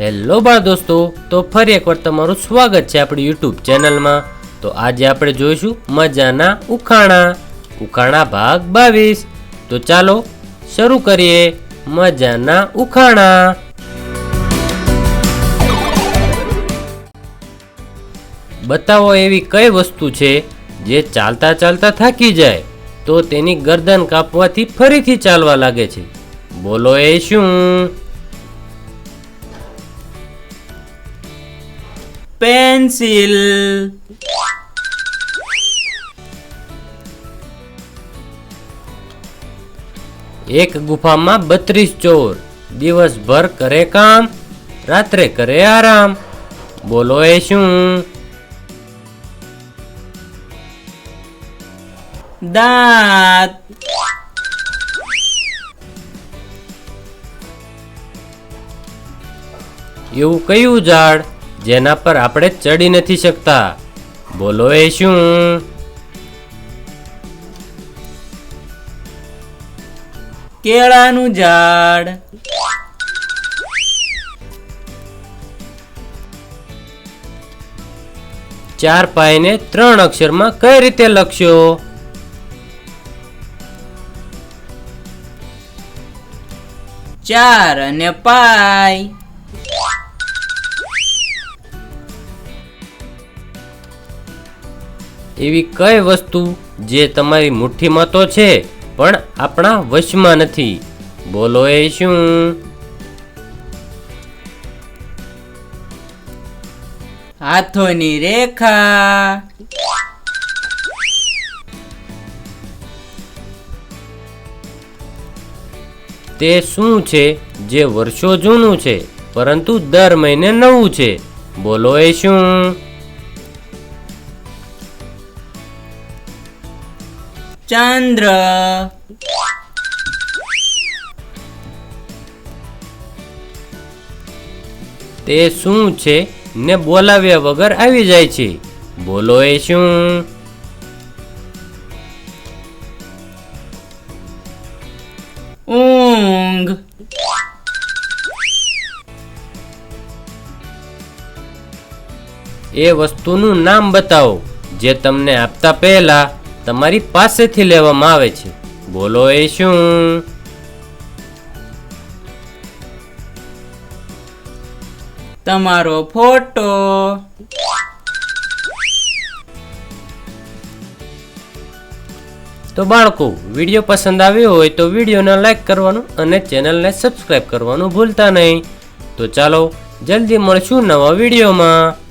Hello બાળ દોસ્તો, તો ફરી એકવાર તમારું સ્વાગત છે આપણી યુટ્યુબ ચેનલમાં। તો આજે આપણે જોઈશું મજાના ઉખાણા ભાગ 22। તો ચાલો શરૂ કરીએ મજાના ઉખાણા। બતાવો એવી કઈ વસ્તુ છે જે ચાલતા ચાલતા થાકી જાય તો તેની ગરદન કાપવાથી ફરીથી ચાલવા લાગે છે? બોલો એ શું? પેન્સિલ। એક ગુફામાં 32 ચોર, દિવસભર કરે કામ, રાત્રે કરે આરામ। બોલો એ શું? દાંત। એવું કયું ઝાડ જેના પર આપણે ચડી નથી શકતા? બોલો એ શું? કેળાનું ઝાડ। ચાર પાઈને 3 અક્ષરમાં કઈ રીતે લખશો? ચાર અને પાય। એવી કઈ વસ્તુ જે તમારી મુઠ્ઠીમાં તો છે પણ આપણા વશમાં નથી? બોલો એ શું? હાથોની રેખા। તે શું છે જે વર્ષો જૂનું છે પરંતુ દર મહિને નવું છે? બોલો એ શું? ચંદ્ર। તે શું છે ને બોલાવ્યા વગર આવી જાય છે? બોલો એ શું? ઊંઘ। એ વસ્તુનું નામ બતાવો જે તમને આપતા પહેલા તમારી પાસેથી લેવામાં આવે છે? બોલો એ શું? તમારો ફોટો। તો બાળકો, વિડીયો પસંદ આવ્યો હોય તો વિડીયોને લાઈક કરવાનું અને ચેનલને સબસ્ક્રાઈબ કરવાનું ભૂલતા નહીં। તો ચાલો જલ્દી મળશું નવા વિડીયોમાં।